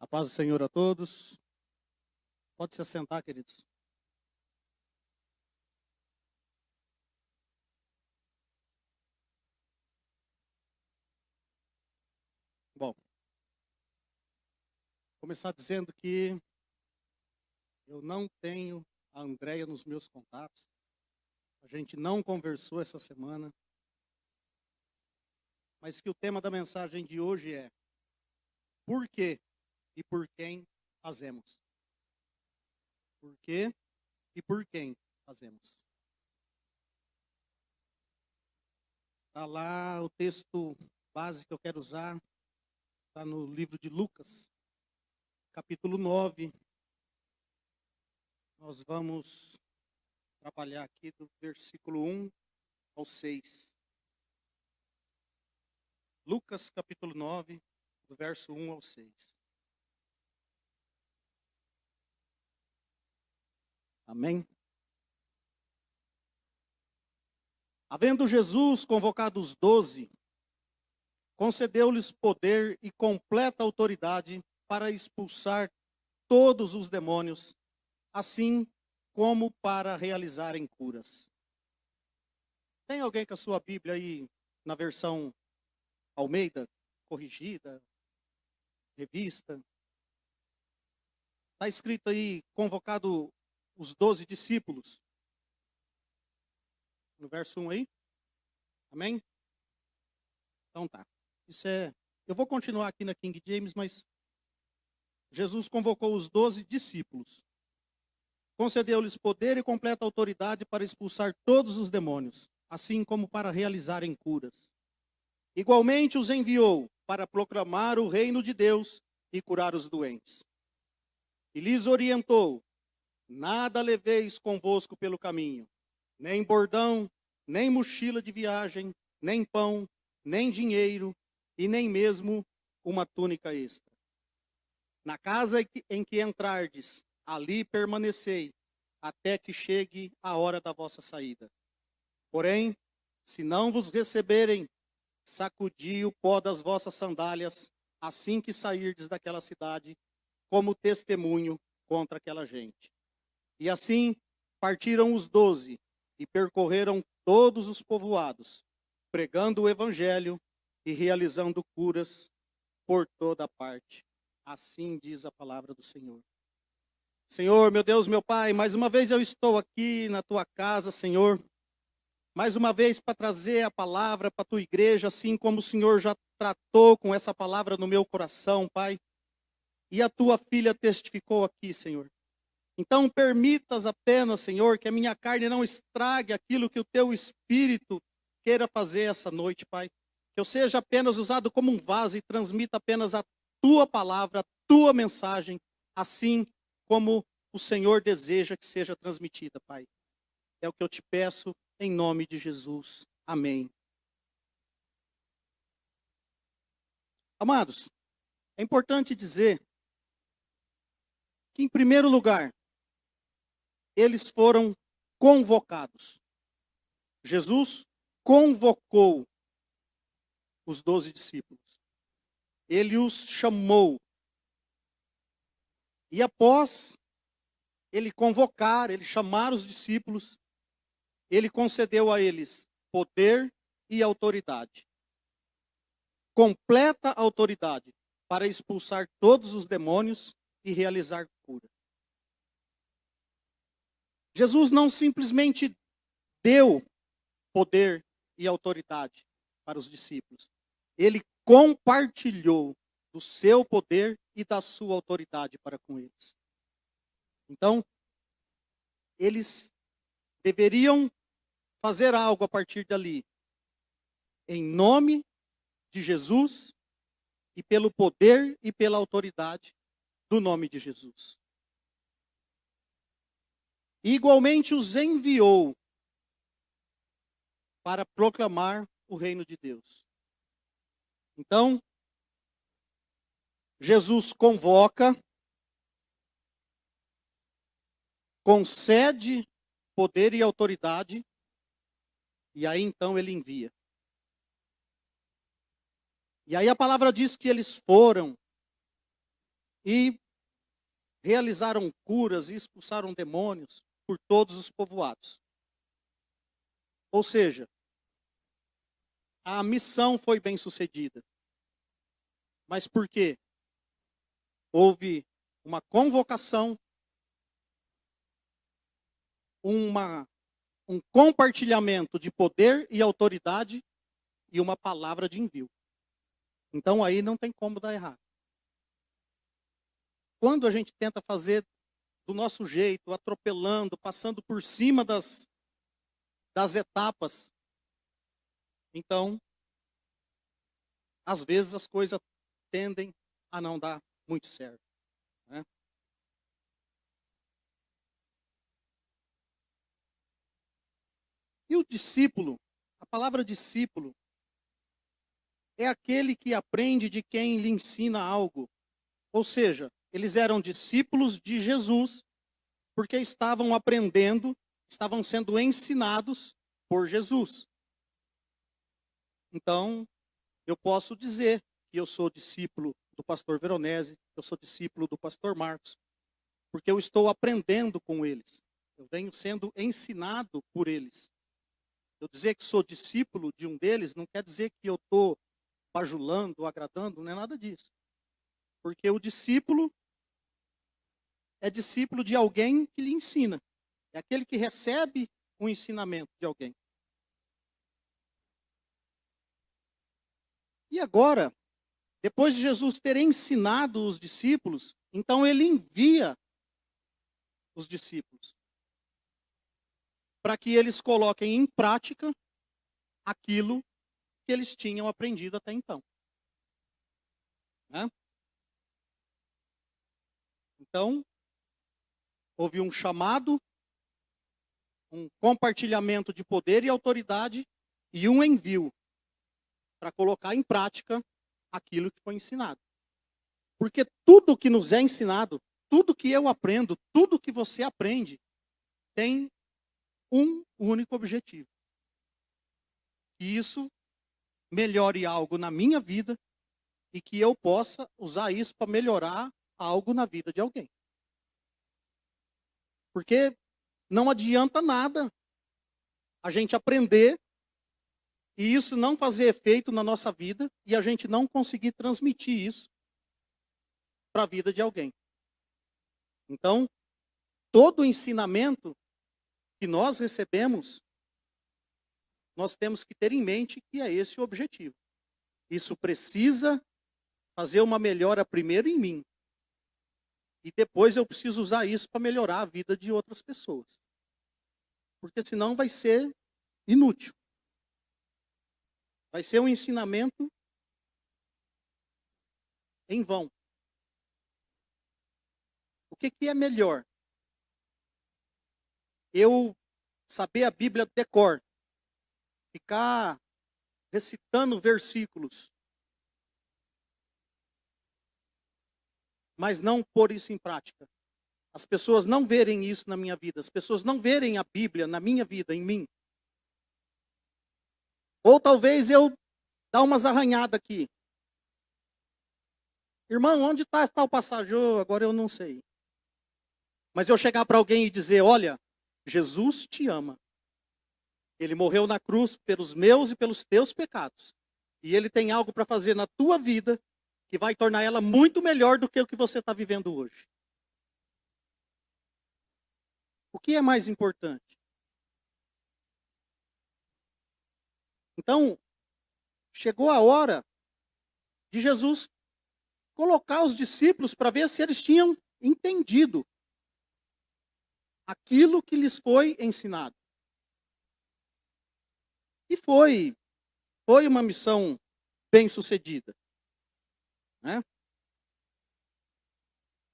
Paz do Senhor a todos. Pode se assentar, queridos. Bom, vou começar dizendo que eu não tenho a Andréia nos meus contatos. A gente não conversou essa semana. Mas que o tema da mensagem de hoje é: por quê e por quem fazemos? Por quê e por quem fazemos? Está lá o texto base que eu quero usar. Está no livro de Lucas, capítulo 9. Nós vamos trabalhar aqui do versículo 1 ao 6. Lucas, capítulo 9, do verso 1 ao 6. Amém? Havendo Jesus convocado os 12, concedeu-lhes poder e completa autoridade para expulsar todos os demônios, assim como para realizarem curas. Tem alguém com a sua Bíblia aí na versão Almeida, corrigida, revista? Está escrito aí, convocado os 12 discípulos. No verso 1 aí. Amém? Então tá. Eu vou continuar aqui na King James, mas Jesus convocou os 12 discípulos. Concedeu-lhes poder e completa autoridade para expulsar todos os demônios, assim como para realizarem curas. Igualmente os enviou para proclamar o reino de Deus e curar os doentes. E lhes orientou: nada leveis convosco pelo caminho, nem bordão, nem mochila de viagem, nem pão, nem dinheiro, e nem mesmo uma túnica extra. Na casa em que entrardes, ali permanecei, até que chegue a hora da vossa saída. Porém, se não vos receberem, sacudi o pó das vossas sandálias, assim que sairdes daquela cidade, como testemunho contra aquela gente. E assim partiram os 12 e percorreram todos os povoados, pregando o evangelho e realizando curas por toda parte. Assim diz a palavra do Senhor. Senhor, meu Deus, meu Pai, mais uma vez eu estou aqui na tua casa, Senhor. Mais uma vez para trazer a palavra para a tua igreja, assim como o Senhor já tratou com essa palavra no meu coração, Pai. E a tua filha testificou aqui, Senhor. Então permitas apenas, Senhor, que a minha carne não estrague aquilo que o teu Espírito queira fazer essa noite, Pai. Que eu seja apenas usado como um vaso e transmita apenas a tua palavra, a tua mensagem, assim como o Senhor deseja que seja transmitida, Pai. É o que eu te peço em nome de Jesus. Amém. Amados, é importante dizer que, em primeiro lugar, eles foram convocados. Jesus convocou os 12 discípulos. Ele os chamou. E após ele convocar, ele chamar os discípulos, ele concedeu a eles poder e autoridade. Completa autoridade para expulsar todos os demônios e realizar cura. Jesus não simplesmente deu poder e autoridade para os discípulos. Ele compartilhou do seu poder e da sua autoridade para com eles. Então, eles deveriam fazer algo a partir dali, em nome de Jesus e pelo poder e pela autoridade do nome de Jesus. E igualmente os enviou para proclamar o reino de Deus. Então, Jesus convoca, concede poder e autoridade, e aí então ele envia. E aí a palavra diz que eles foram e realizaram curas e expulsaram demônios por todos os povoados. Ou seja, a missão foi bem sucedida. Mas por quê? Houve uma convocação, um compartilhamento de poder e autoridade e uma palavra de envio. Então aí não tem como dar errado. Quando a gente tenta fazer do nosso jeito, atropelando, passando por cima das etapas, então, às vezes as coisas tendem a não dar muito certo, né? E o discípulo, a palavra discípulo, é aquele que aprende de quem lhe ensina algo. Ou seja, eles eram discípulos de Jesus, porque estavam aprendendo, estavam sendo ensinados por Jesus. Então, eu posso dizer que eu sou discípulo do pastor Veronese, eu sou discípulo do pastor Marcos, porque eu estou aprendendo com eles. Eu venho sendo ensinado por eles. Eu dizer que sou discípulo de um deles não quer dizer que eu estou bajulando, agradando, não é nada disso. Porque o discípulo é discípulo de alguém que lhe ensina. É aquele que recebe o ensinamento de alguém. E agora, depois de Jesus ter ensinado os discípulos, então ele envia os discípulos para que eles coloquem em prática aquilo que eles tinham aprendido até então. Né? Então, houve um chamado, um compartilhamento de poder e autoridade e um envio para colocar em prática aquilo que foi ensinado. Porque tudo que nos é ensinado, tudo que eu aprendo, tudo que você aprende, tem um único objetivo. Que isso melhore algo na minha vida e que eu possa usar isso para melhorar algo na vida de alguém. Porque não adianta nada a gente aprender e isso não fazer efeito na nossa vida e a gente não conseguir transmitir isso para a vida de alguém. Então, todo o ensinamento que nós recebemos, nós temos que ter em mente que é esse o objetivo. Isso precisa fazer uma melhora primeiro em mim. E depois eu preciso usar isso para melhorar a vida de outras pessoas. Porque senão vai ser inútil. Vai ser um ensinamento em vão. O que é melhor? Eu saber a Bíblia de cor, ficar recitando versículos, mas não pôr isso em prática. As pessoas não verem isso na minha vida, as pessoas não verem a Bíblia na minha vida, em mim. Ou talvez eu dar umas arranhadas aqui. Irmão, onde está essa tal passagem? Agora eu não sei. Mas eu chegar para alguém e dizer, olha, Jesus te ama. Ele morreu na cruz pelos meus e pelos teus pecados. E ele tem algo para fazer na tua vida que vai tornar ela muito melhor do que o que você está vivendo hoje. O que é mais importante? Então, chegou a hora de Jesus colocar os discípulos para ver se eles tinham entendido aquilo que lhes foi ensinado. E foi uma missão bem sucedida. Né?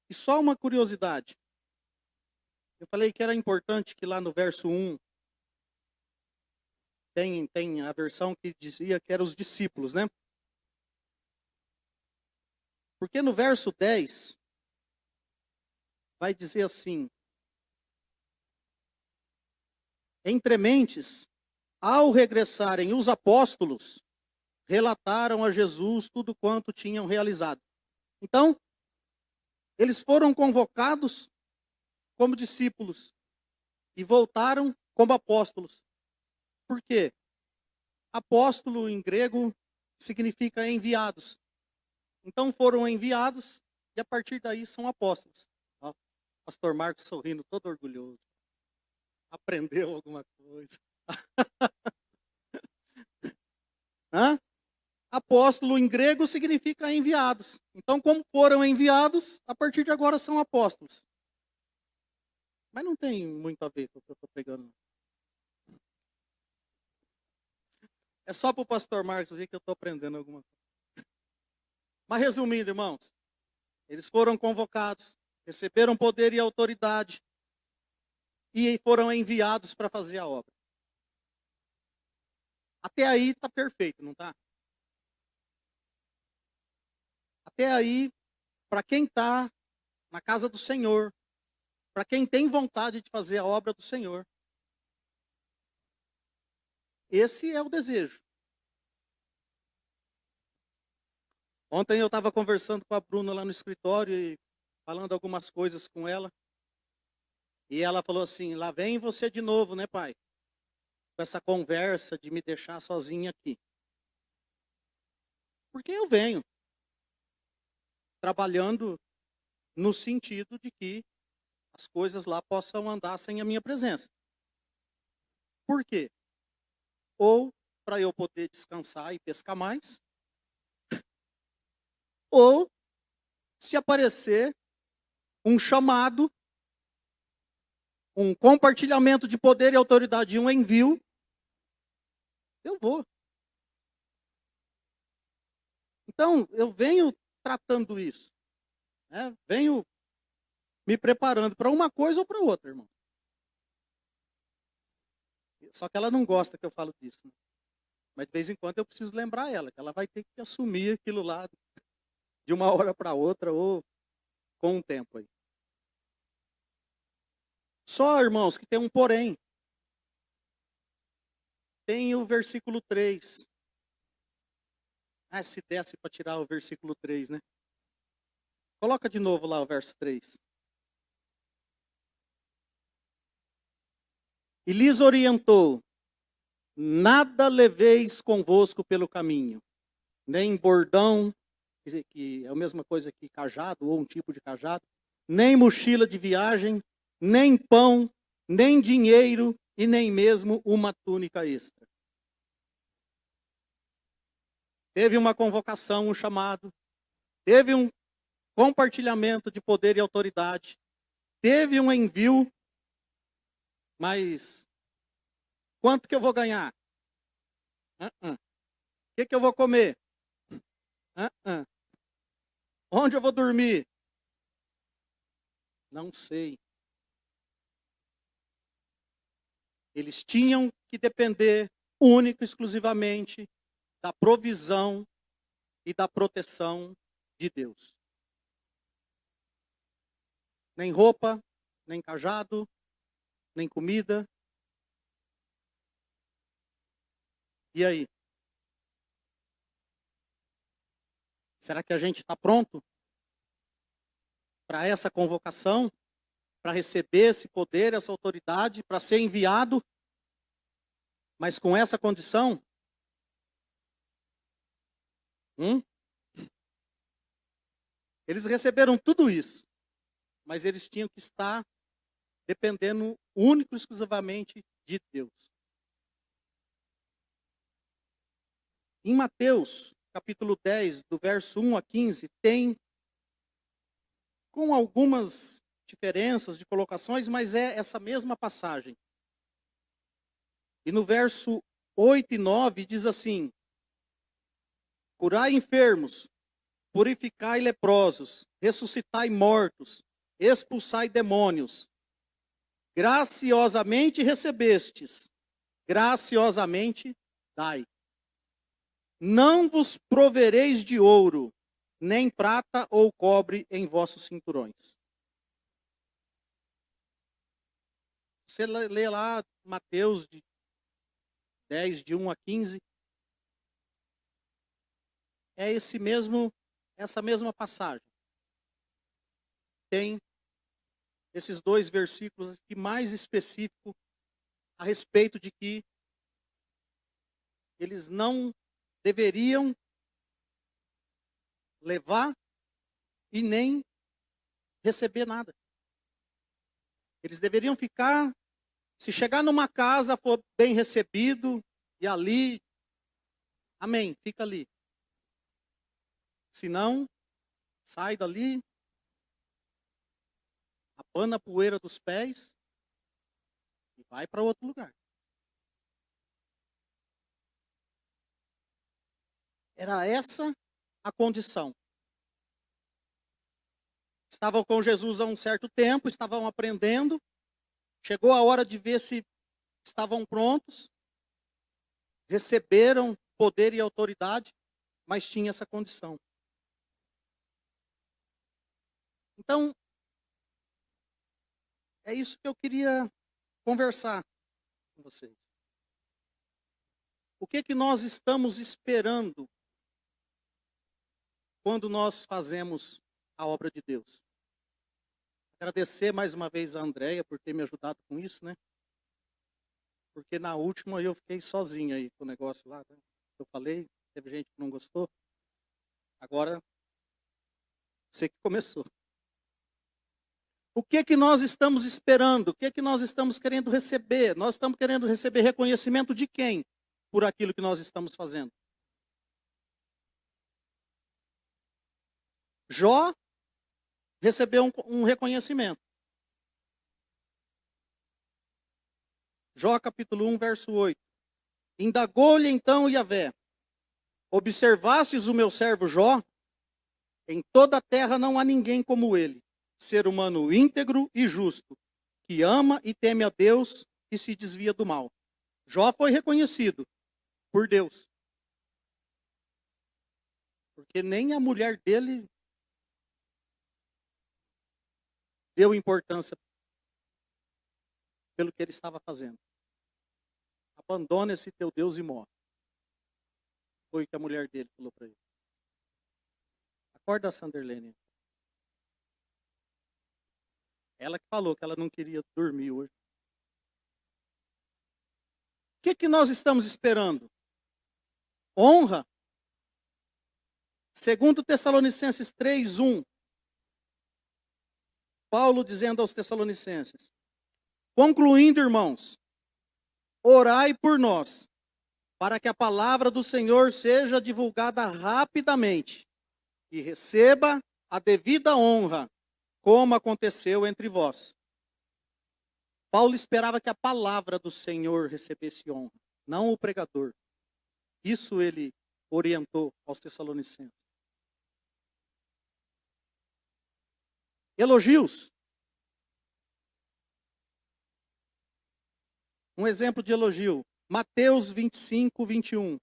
E só uma curiosidade. Eu falei que era importante que lá no verso 1 tem a versão que dizia que eram os discípulos, né? Porque no verso 10 vai dizer assim: entre mentes, ao regressarem os apóstolos, relataram a Jesus tudo quanto tinham realizado. Então, Eles foram convocados como discípulos e voltaram como apóstolos. Por quê? Apóstolo em grego significa enviados. Então foram enviados e a partir daí são apóstolos. Ó, pastor Marcos sorrindo, todo orgulhoso. Aprendeu alguma coisa. Hã? Apóstolo em grego significa enviados. Então, como foram enviados, a partir de agora são apóstolos. Mas não tem muito a ver com o que eu estou pregando. É só para o pastor Marcos ver que eu estou aprendendo alguma coisa. Mas resumindo, irmãos, eles foram convocados, receberam poder e autoridade e foram enviados para fazer a obra. Até aí está perfeito, não está? Até aí, para quem está na casa do Senhor, para quem tem vontade de fazer a obra do Senhor, esse é o desejo. Ontem eu estava conversando com a Bruna lá no escritório e falando algumas coisas com ela. E ela falou assim, lá vem você de novo, né, pai? Com essa conversa de me deixar sozinha aqui. Porque eu venho trabalhando no sentido de que as coisas lá possam andar sem a minha presença. Por quê? Ou para eu poder descansar e pescar mais, ou se aparecer um chamado, um compartilhamento de poder e autoridade e um envio, eu vou. Então, eu venho tratando isso, né? Venho me preparando para uma coisa ou para outra, irmão. Só que ela não gosta que eu falo disso, né? Mas de vez em quando eu preciso lembrar ela, que ela vai ter que assumir aquilo lá de uma hora para outra ou com um tempo aí. Só, irmãos, que tem um porém. Tem o versículo 3. Ah, se desse para tirar o versículo 3, né? Coloca de novo lá o verso 3. E lhes orientou, nada leveis convosco pelo caminho, nem bordão, que é a mesma coisa que cajado, ou um tipo de cajado, nem mochila de viagem, nem pão, nem dinheiro, e nem mesmo uma túnica extra. Teve uma convocação, um chamado, teve um compartilhamento de poder e autoridade, teve um envio, mas quanto que eu vou ganhar? O que eu vou comer? Onde eu vou dormir? Não sei. Eles tinham que depender única e exclusivamente da provisão e da proteção de Deus. Nem roupa, nem cajado, nem comida. E aí? Será que a gente está pronto para essa convocação? Para receber esse poder, essa autoridade, para ser enviado? Mas com essa condição? Eles receberam tudo isso, mas eles tinham que estar dependendo único e exclusivamente de Deus. Em Mateus, capítulo 10, do verso 1 a 15, tem, com algumas diferenças de colocações, mas é essa mesma passagem. E no verso 8 e 9 diz assim: curai enfermos, purificai leprosos, ressuscitai mortos, expulsai demônios. Graciosamente recebestes, graciosamente dai. Não vos provereis de ouro, nem prata ou cobre em vossos cinturões. Você lê lá Mateus 10, de 1 a 15. É essa mesma passagem. tem esses 2 versículos aqui mais específicos a respeito de que eles não deveriam levar e nem receber nada. Eles deveriam ficar, se chegar numa casa, for bem recebido, e ali, amém, fica ali. Se não, sai dali, abana a poeira dos pés e vai para outro lugar. Era essa a condição. Estavam com Jesus há um certo tempo, estavam aprendendo. Chegou a hora de ver se estavam prontos. Receberam poder e autoridade, mas tinha essa condição. Então, é isso que eu queria conversar com vocês. O que nós estamos esperando quando nós fazemos a obra de Deus? Agradecer mais uma vez a Andréia por ter me ajudado com isso, né? Porque na última eu fiquei sozinho aí com o negócio lá, né? Eu falei, teve gente que não gostou. Agora, você que começou. O que nós estamos esperando? O que nós estamos querendo receber? Nós estamos querendo receber reconhecimento de quem? Por aquilo que nós estamos fazendo. Jó recebeu um reconhecimento. Jó capítulo 1, verso 8. Indagou-lhe então Yahvé: observastes o meu servo Jó? Em toda a terra não há ninguém como ele, ser humano íntegro e justo, que ama e teme a Deus e se desvia do mal. Jó foi reconhecido por Deus. Porque nem a mulher dele deu importância pelo que ele estava fazendo. Abandona esse teu Deus e morre. Foi o que a mulher dele falou para ele. Acorda, Sanderlene. Ela que falou que ela não queria dormir hoje. O que nós estamos esperando? Honra. Segundo Tessalonicenses 3:1. Paulo dizendo aos Tessalonicenses: concluindo, irmãos, orai por nós, para que a palavra do Senhor seja divulgada rapidamente e receba a devida honra, como aconteceu entre vós. Paulo esperava que a palavra do Senhor recebesse honra, não o pregador. Isso ele orientou aos Tessalonicenses. Elogios. Um exemplo de elogio. Mateus 25, 21.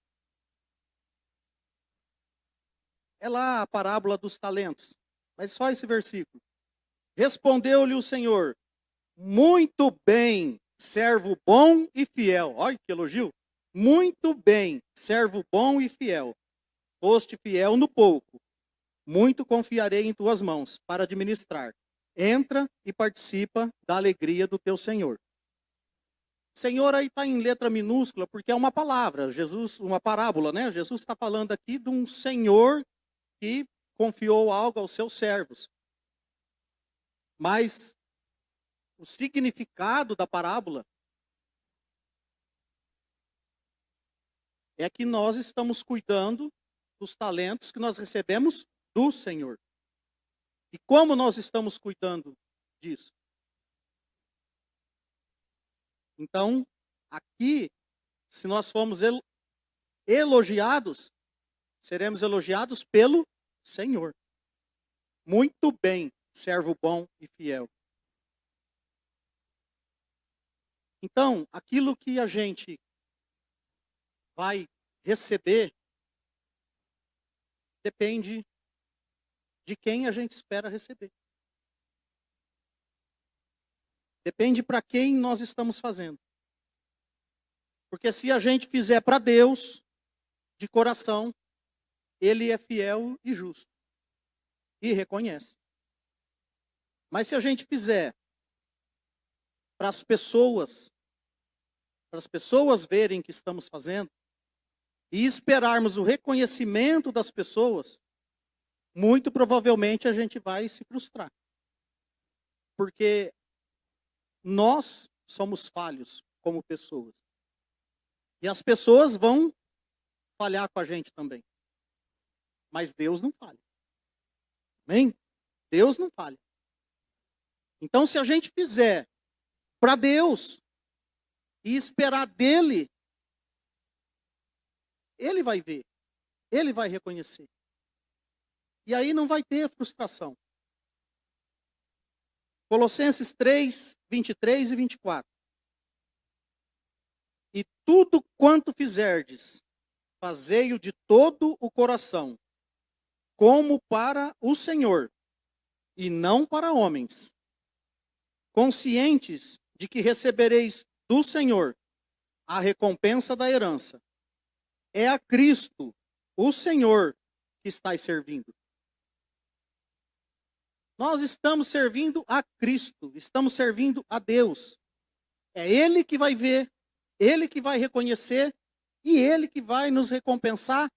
É lá a parábola dos talentos. Mas só esse versículo. Respondeu-lhe o Senhor: muito bem, servo bom e fiel. Olha que elogio. Muito bem, servo bom e fiel. Foste fiel no pouco. Muito confiarei em tuas mãos para administrar. Entra e participa da alegria do teu Senhor. Senhor aí está em letra minúscula porque é uma palavra. Jesus, uma parábola, né? Jesus está falando aqui de um Senhor que confiou algo aos seus servos. Mas o significado da parábola é que nós estamos cuidando dos talentos que nós recebemos do Senhor. E como nós estamos cuidando disso? Então, aqui, se nós formos elogiados, seremos elogiados pelo Senhor. Muito bem, servo bom e fiel. Então, aquilo que a gente vai receber depende de quem a gente espera receber. Depende para quem nós estamos fazendo. Porque se a gente fizer para Deus, de coração, Ele é fiel e justo. E reconhece. Mas se a gente fizer para as pessoas verem que estamos fazendo, e esperarmos o reconhecimento das pessoas, muito provavelmente a gente vai se frustrar. Porque nós somos falhos como pessoas. E as pessoas vão falhar com a gente também. Mas Deus não falha. Amém? Deus não falha. Então, se a gente fizer para Deus e esperar dele, ele vai ver, ele vai reconhecer. E aí não vai ter frustração. Colossenses 3, 23 e 24. E tudo quanto fizerdes, fazei-o de todo o coração, como para o Senhor, e não para homens, conscientes de que recebereis do Senhor a recompensa da herança. É a Cristo, o Senhor, que estáis servindo. Nós estamos servindo a Cristo, estamos servindo a Deus. É Ele que vai ver, Ele que vai reconhecer e Ele que vai nos recompensar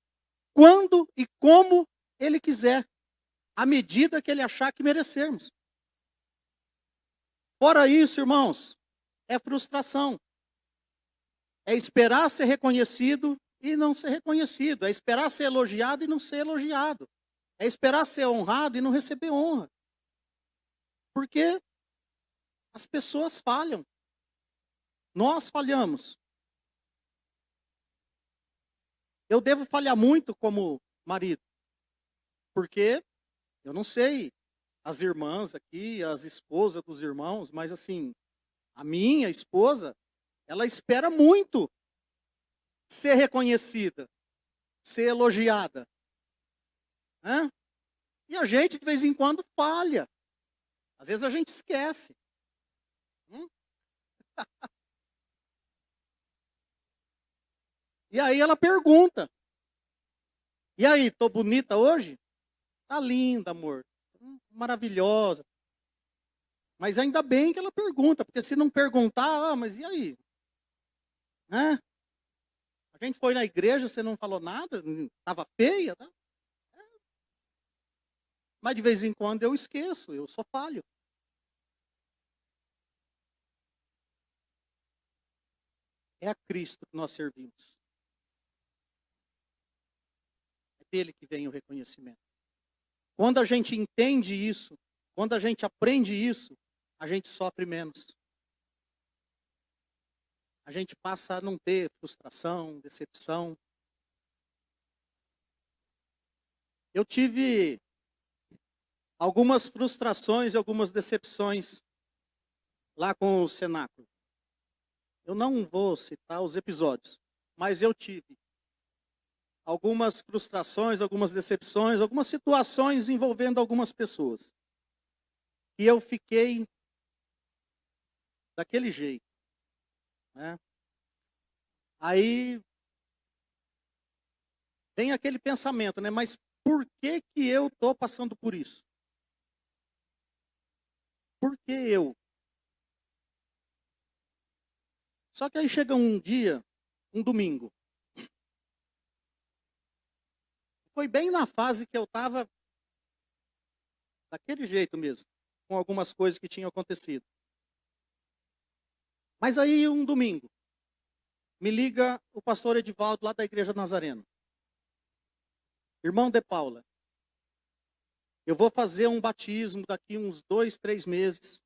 quando e como Ele quiser, à medida que Ele achar que merecermos. Fora isso, irmãos, é frustração. É esperar ser reconhecido e não ser reconhecido. É esperar ser elogiado e não ser elogiado. É esperar ser honrado e não receber honra. Porque as pessoas falham. Nós falhamos. Eu devo falhar muito como marido. Porque eu não sei as irmãs aqui, as esposas dos irmãos, mas assim, a minha esposa, ela espera muito ser reconhecida, ser elogiada. Né? E a gente, de vez em quando, falha. Às vezes a gente esquece. E aí ela pergunta. E aí, tô bonita hoje? Tá linda, amor. Maravilhosa. Mas ainda bem que ela pergunta, porque se não perguntar, mas e aí? Né? A gente foi na igreja, você não falou nada? Estava feia? Tá? Mas de vez em quando eu esqueço, eu só falho. É a Cristo que nós servimos. É dele que vem o reconhecimento. Quando a gente entende isso, quando a gente aprende isso, a gente sofre menos. A gente passa a não ter frustração, decepção. Eu tive algumas frustrações e algumas decepções lá com o cenáculo. Eu não vou citar os episódios, mas eu tive algumas frustrações, algumas decepções, algumas situações envolvendo algumas pessoas. E eu fiquei daquele jeito. Né? Aí vem aquele pensamento, né? Mas por que que eu estou passando por isso? Por que eu? Só que aí chega um dia, um domingo. Foi bem na fase que eu estava daquele jeito mesmo, com algumas coisas que tinham acontecido. Mas aí um domingo, me liga o pastor Edivaldo lá da Igreja Nazarena. Irmão de Paula, eu vou fazer um batismo daqui uns 2, 3 meses.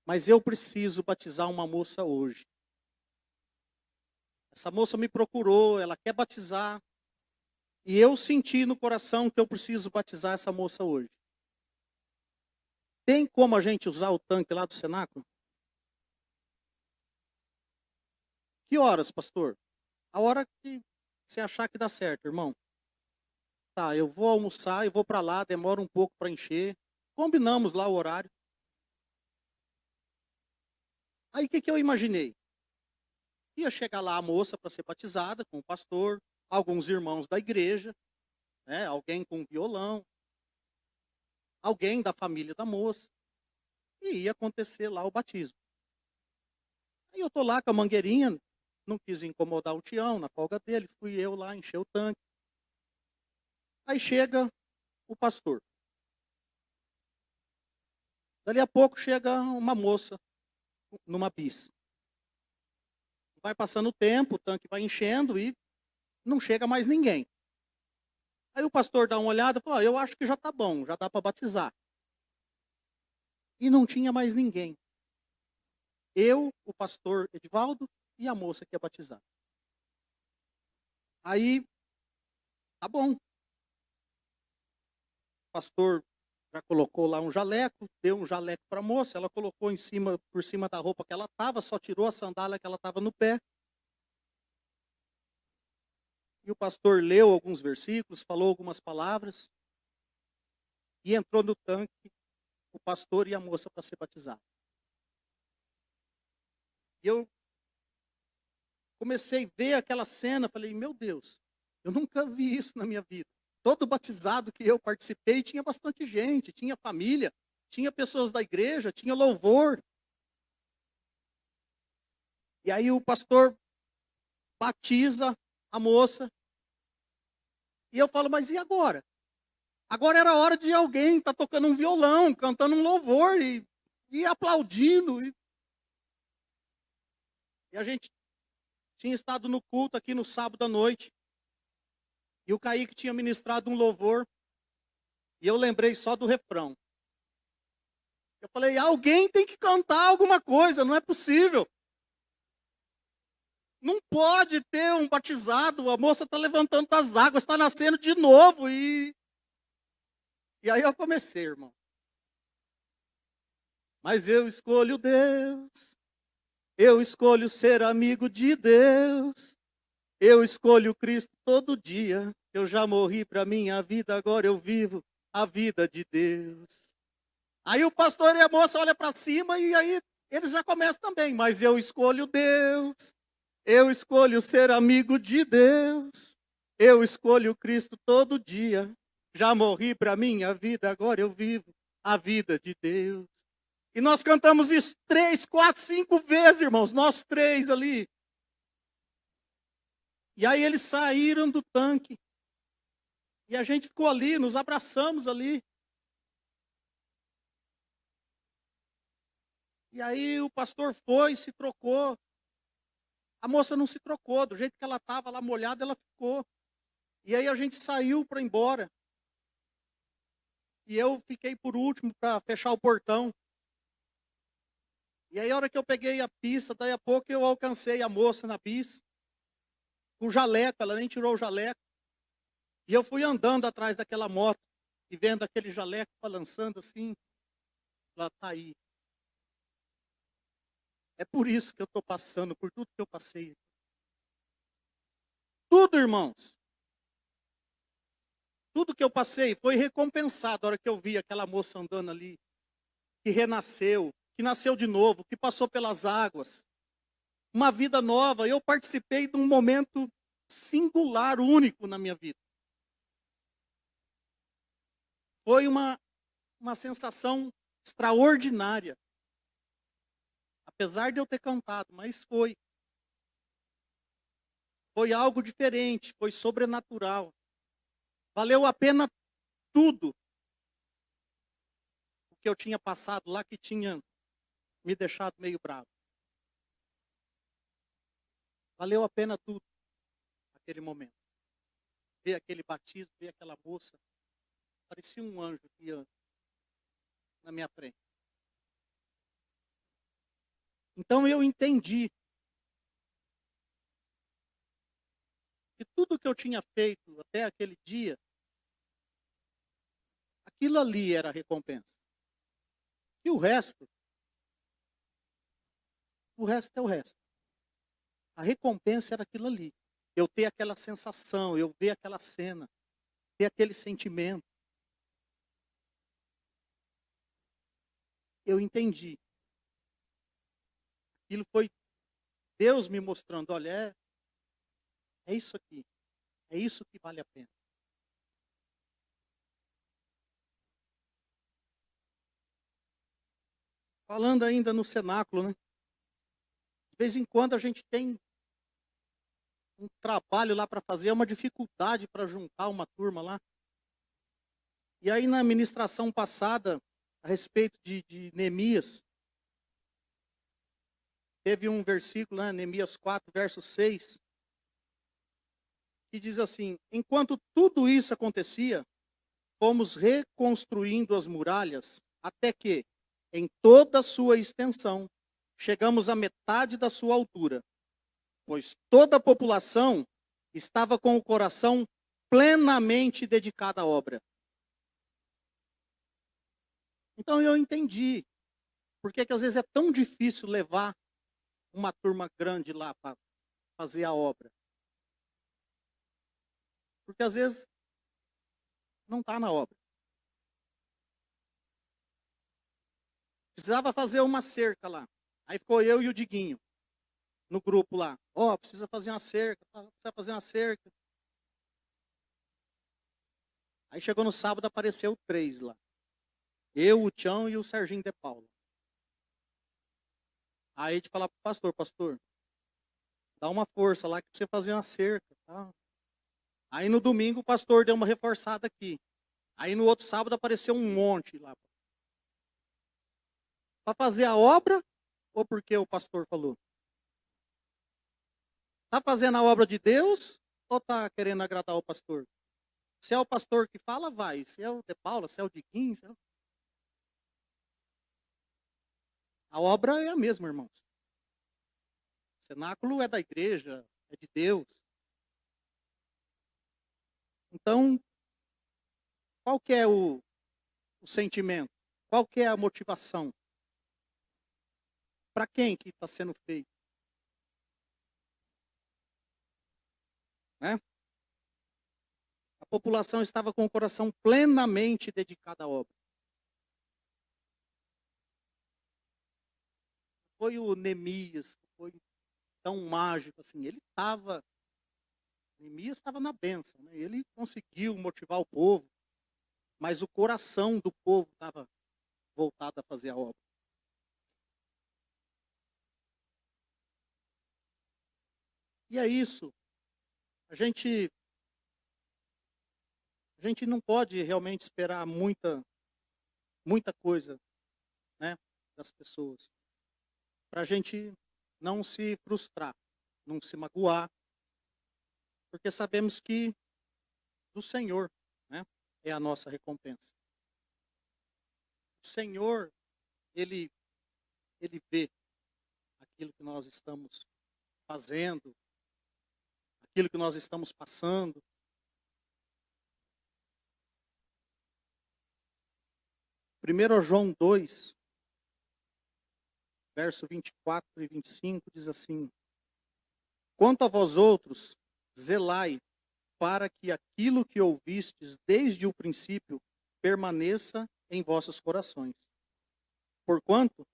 Mas eu preciso batizar uma moça hoje. Essa moça me procurou, ela quer batizar. E eu senti no coração que eu preciso batizar essa moça hoje. Tem como a gente usar o tanque lá do cenáculo? Que horas, pastor? A hora que você achar que dá certo, irmão. Tá, eu vou almoçar, eu vou para lá, demora um pouco para encher. Combinamos lá o horário. Aí o que eu imaginei? Ia chegar lá a moça para ser batizada com o pastor, alguns irmãos da igreja, né, alguém com violão. alguém da família da moça, e ia acontecer lá o batismo. Aí eu tô lá com a mangueirinha, não quis incomodar o Tião na folga dele, fui eu lá encher o tanque. Aí chega o pastor. Dali a pouco chega uma moça numa bis. Vai passando o tempo, o tanque vai enchendo e não chega mais ninguém. Aí o pastor dá uma olhada e fala, eu acho que já está bom, já dá para batizar. E não tinha mais ninguém. Eu, o pastor Edivaldo e a moça que ia batizar. Aí, tá bom. O pastor já colocou lá um jaleco, deu um jaleco para a moça, ela colocou por cima da roupa que ela estava, só tirou a sandália que ela estava no pé. E o pastor leu alguns versículos, falou algumas palavras, e entrou no tanque o pastor e a moça para ser batizado. E eu comecei a ver aquela cena, falei, meu Deus, eu nunca vi isso na minha vida. Todo batizado que eu participei tinha bastante gente, tinha família, tinha pessoas da igreja, tinha louvor. E aí o pastor batiza a moça. E eu falo, mas e agora? Agora era a hora de alguém estar tocando um violão, cantando um louvor e aplaudindo. E a gente tinha estado no culto aqui no sábado à noite. E o Kaique tinha ministrado um louvor. E eu lembrei só do refrão. Eu falei, alguém tem que cantar alguma coisa, não é possível. Não pode ter um batizado, a moça está levantando das águas, está nascendo de novo. E aí eu comecei, irmão. Mas eu escolho Deus, eu escolho ser amigo de Deus, eu escolho Cristo todo dia. Eu já morri para minha vida, agora eu vivo a vida de Deus. Aí o pastor e a moça olham para cima e aí eles já começam também. Mas eu escolho Deus, eu escolho ser amigo de Deus, eu escolho Cristo todo dia. Já morri para minha vida, agora eu vivo a vida de Deus. E nós cantamos isso 3, 4, 5 vezes, irmãos, nós 3 ali. E aí eles saíram do tanque. E a gente ficou ali, nos abraçamos ali. E aí o pastor foi, se trocou. A moça não se trocou, do jeito que ela estava lá molhada, ela ficou. E aí a gente saiu para ir embora. E eu fiquei por último para fechar o portão. E aí a hora que eu peguei a pista, daí a pouco eu alcancei a moça na pista. Com o jaleco, ela nem tirou o jaleco. E eu fui andando atrás daquela moto. E vendo aquele jaleco balançando assim. Ela está aí. É por isso que eu estou passando, por tudo que eu passei. Tudo, irmãos. Tudo que eu passei foi recompensado a hora que eu vi aquela moça andando ali. Que renasceu, que nasceu de novo, que passou pelas águas. Uma vida nova. Eu participei de um momento singular, único na minha vida. Foi uma sensação extraordinária. Apesar de eu ter cantado, mas foi. Foi algo diferente, foi sobrenatural. Valeu a pena tudo o que eu tinha passado lá, que tinha me deixado meio bravo. Valeu a pena tudo, aquele momento. Ver aquele batismo, ver aquela moça. Parecia um anjo que ia na minha frente. Então eu entendi que tudo que eu tinha feito até aquele dia, aquilo ali era a recompensa. E o resto é o resto. A recompensa era aquilo ali. Eu ter aquela sensação, eu ver aquela cena, ter aquele sentimento. Eu entendi. Aquilo foi Deus me mostrando, olha, é isso aqui. É isso que vale a pena. Falando ainda no cenáculo, né? De vez em quando a gente tem um trabalho lá para fazer, é uma dificuldade para juntar uma turma lá. E aí na ministração passada, a respeito de Neemias, teve um versículo, né, Neemias 4, verso 6, que diz assim: enquanto tudo isso acontecia, fomos reconstruindo as muralhas, até que, em toda a sua extensão, chegamos à metade da sua altura, pois toda a população estava com o coração plenamente dedicado à obra. Então eu entendi porque que às vezes é tão difícil levar uma turma grande lá para fazer a obra. Porque às vezes não está na obra. Precisava fazer uma cerca lá. Aí ficou eu e o Diguinho no grupo lá. Precisa fazer uma cerca, precisa fazer uma cerca. Aí chegou no sábado, apareceu 3 lá. Eu, o Tião e o Serginho de Paula. Aí a gente fala pro pastor, dá uma força lá que precisa fazer uma cerca. Tá? Aí no domingo o pastor deu uma reforçada aqui. Aí no outro sábado apareceu um monte lá. Para fazer a obra ou porque o pastor falou? Está fazendo a obra de Deus ou está querendo agradar o pastor? Se é o pastor que fala, vai. Se é o de Paula, se é o de 15. A obra é a mesma, irmãos. O cenáculo é da igreja, é de Deus. Então, qual que é o sentimento? Qual que é a motivação? Para quem que está sendo feito? Né? A população estava com o coração plenamente dedicado à obra. Foi o Neemias, que foi tão mágico assim. Neemias estava na bênção, né? Ele conseguiu motivar o povo, mas o coração do povo estava voltado a fazer a obra. E é isso. A gente não pode realmente esperar muita coisa, né, das pessoas. Para a gente não se frustrar, não se magoar, porque sabemos que do Senhor, né, é a nossa recompensa. O Senhor, Ele vê aquilo que nós estamos fazendo, aquilo que nós estamos passando. Primeiro João 2, verso 24 e 25, diz assim: quanto a vós outros, zelai para que aquilo que ouvistes desde o princípio permaneça em vossos corações. Porquanto,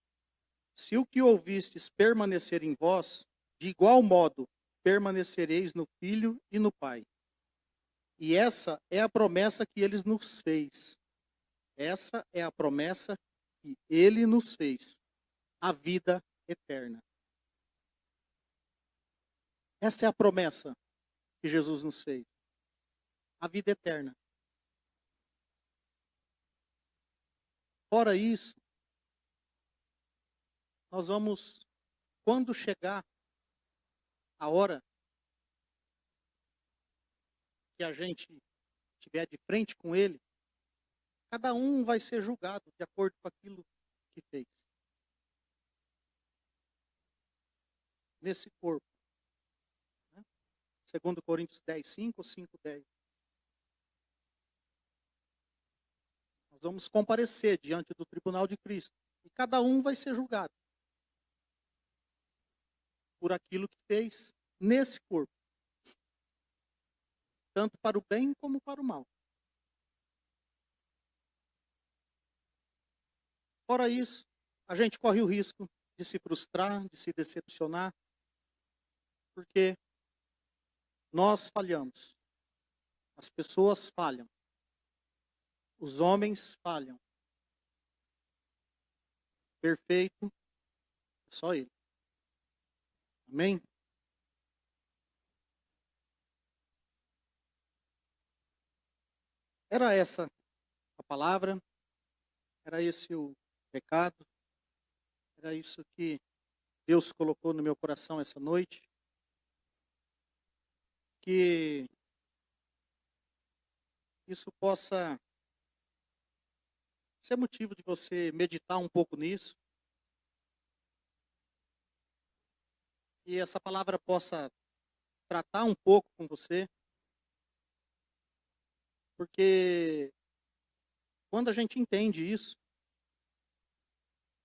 se o que ouvistes permanecer em vós, de igual modo permanecereis no Filho e no Pai. E essa é a promessa que ele nos fez. Essa é a promessa que ele nos fez. A vida eterna. Essa é a promessa que Jesus nos fez. A vida eterna. Fora isso, nós vamos, quando chegar a hora que a gente estiver de frente com Ele, cada um vai ser julgado de acordo com aquilo que fez. Nesse corpo. Né? 2 Coríntios 10, 5 ou 5, 10. Nós vamos comparecer diante do tribunal de Cristo. E cada um vai ser julgado por aquilo que fez nesse corpo. Tanto para o bem como para o mal. Fora isso, a gente corre o risco de se frustrar, de se decepcionar, porque nós falhamos. As pessoas falham. Os homens falham. perfeito, é só Ele. Amém? Era essa a palavra, era esse o recado, era isso que Deus colocou no meu coração essa noite. Que isso possa ser motivo de você meditar um pouco nisso. E essa palavra possa tratar um pouco com você. Porque quando a gente entende isso,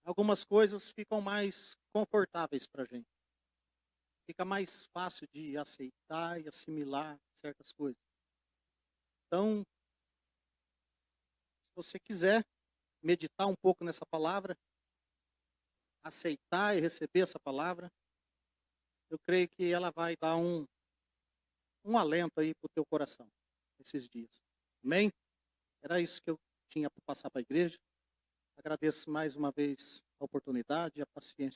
algumas coisas ficam mais confortáveis para a gente. Fica mais fácil de aceitar e assimilar certas coisas. Então, se você quiser meditar um pouco nessa palavra, aceitar e receber essa palavra, eu creio que ela vai dar um alento aí para o teu coração esses dias. Amém? Era isso que eu tinha para passar para a igreja. Agradeço mais uma vez a oportunidade e a paciência.